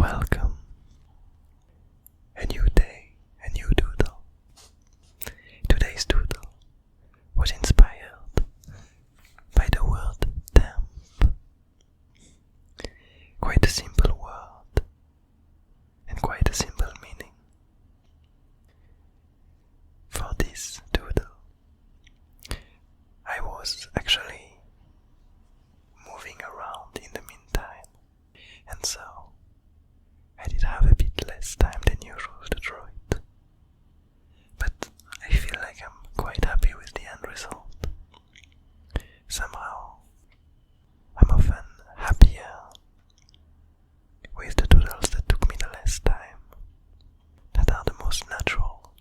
welcome. A new day, a new doodle. Today's doodle was inspired by the word damp. Quite a simple word and quite a simple meaning. For this doodle, I was actually moving around in the meantime, and so I did have a bit less time than usual to draw it. But I feel like I'm quite happy with the end result. Somehow, I'm often happier with the doodles that took me the less time, that are the most natural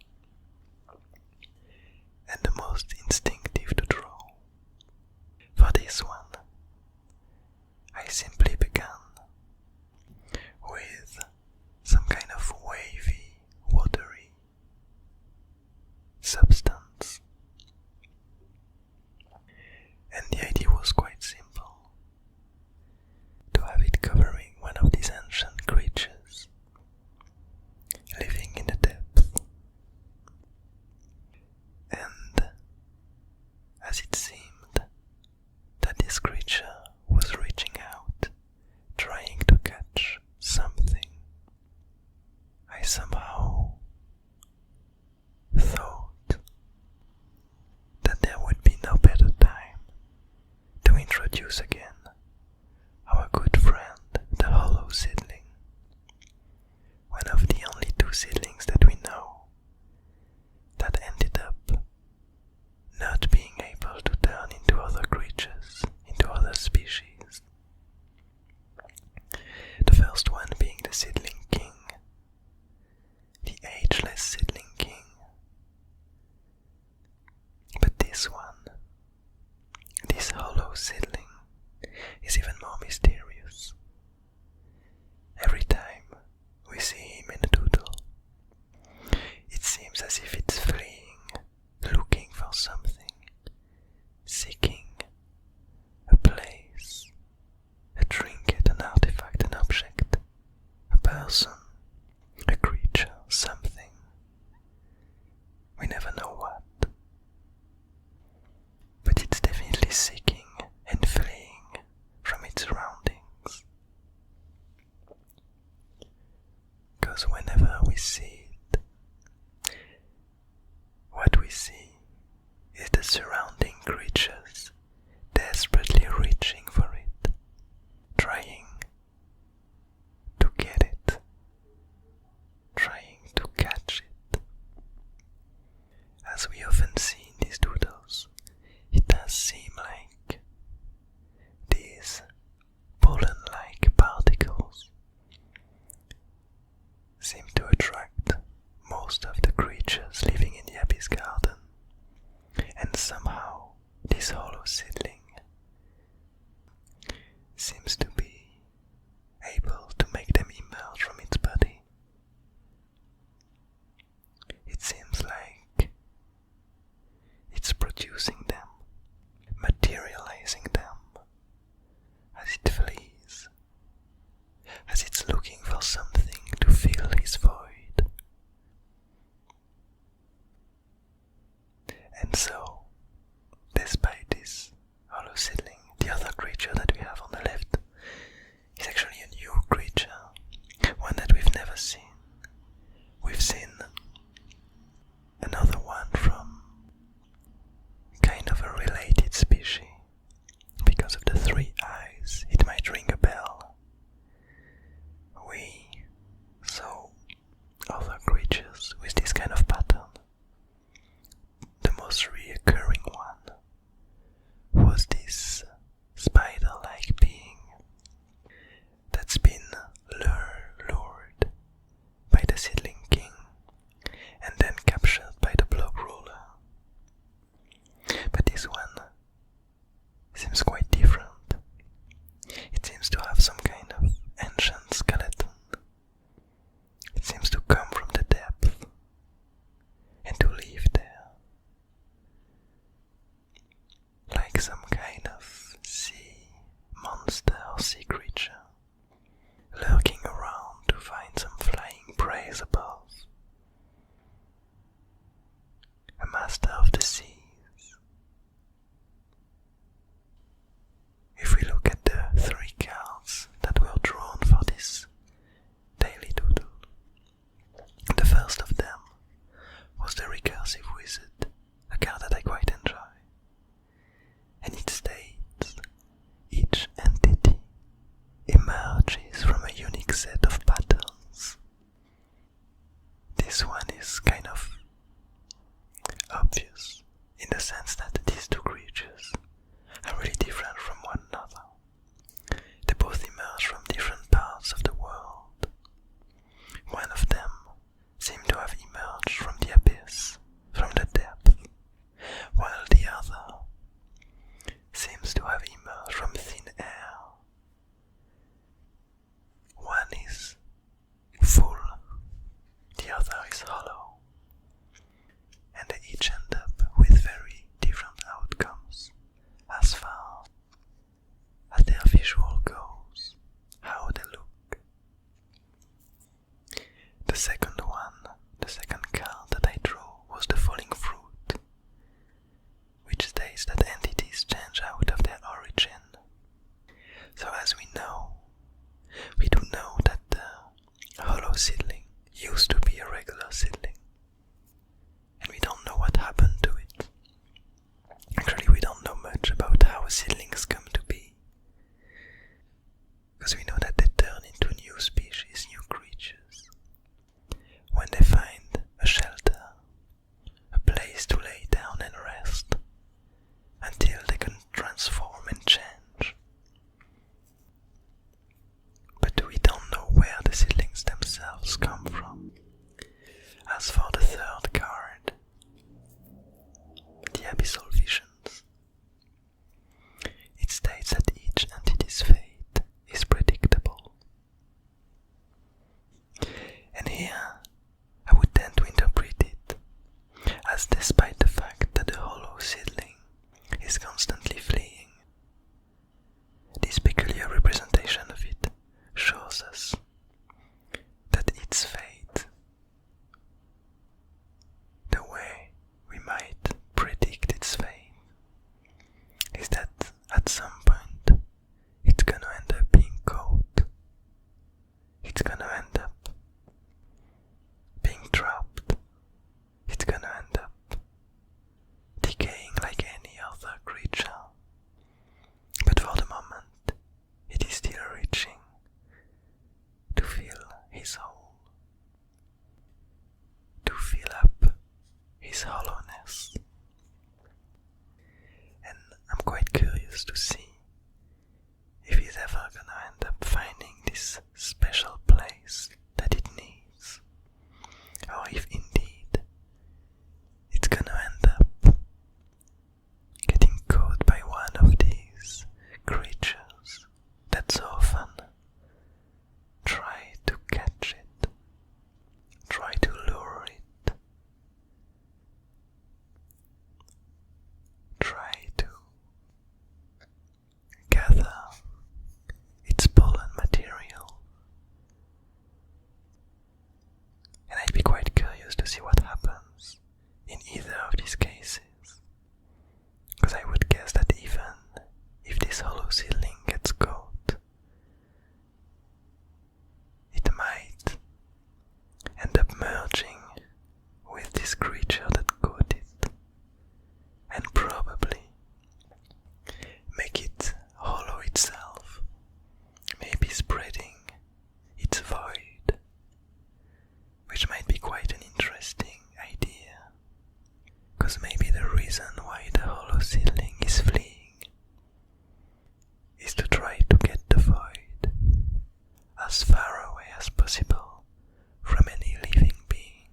and the most instinctive to draw. For this one, I simply began with some kind of wavy, watery substance. And the idea was quite simple: to have it covering one of these ancient creatures living in the depth. And as it seemed that this creature was reaching out, trying to catch something, I somehow thought that there would be no better time to introduce again our good friend, the hollow seedling, one of the only two seedlings that we know that ended up not being able to turn into other creatures, into other species. The first one being the seedling king, the ageless seedling king. But this one, this hollow seedling, is even more mysterious. Every time we see him in a doodle, it seems as if it's fleeing, looking for something, seeking a place, a trinket, an artifact, an object, a person, a creature, something. We never know what. But it's definitely seeking and fleeing from its surroundings. Because whenever we see it, what we see is the surrounding creatures desperately reaching for it, trying to get it, trying to catch it. As we often see in these doodles, it does seem like these pollen-like particles seem to attract most of the creatures living in the abyss garden, and somehow this hollow seedling seems to be able to make them emerge from its body. It seems like it's producing them, materializing them as it flees, as it's looking for something to fill his void. And so, despite this hollow seedling, the other creature that we have on the left is actually a new creature, one that we've never seen. We've seen another one from kind of a related species. Because of the three eyes, it might ring a bell. We saw where the seedlings themselves come from. As for the third card, the Abyssal Visions, it states that each entity's fate is predictable. And here, I would tend to interpret it as despite the fact that the hollow seedling is constantly fleeing, this peculiar representation of it shows us that its fate, the way we might predict its fate, is that at some point it's gonna end up being caught, it's gonna end up being trapped, it's gonna end up decaying like any other creature. But for the moment, it is still reaching to fill his hole, to fill up his hollowness. And I'm quite curious to see if he's ever gonna end up finding this special place that it needs, or if indeed it's gonna end up getting caught by one of these creatures that so often try to catch it, try to lure it, try to gather its pollen material. And I'd be quite curious to see what happens in either of these cases, because I would guess that even if this hollow seedling gets caught, it might end up merging with this creature that caught it, and probably make it hollow itself, maybe spreading its void, which might be quite an interesting idea, because maybe the reason why the hollow seedling is fleeing is to try to get the void as far away as possible from any living being,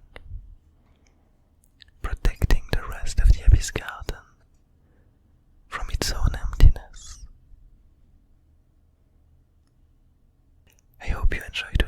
protecting the rest of the Abyss Garden from its own emptiness. I hope you enjoyed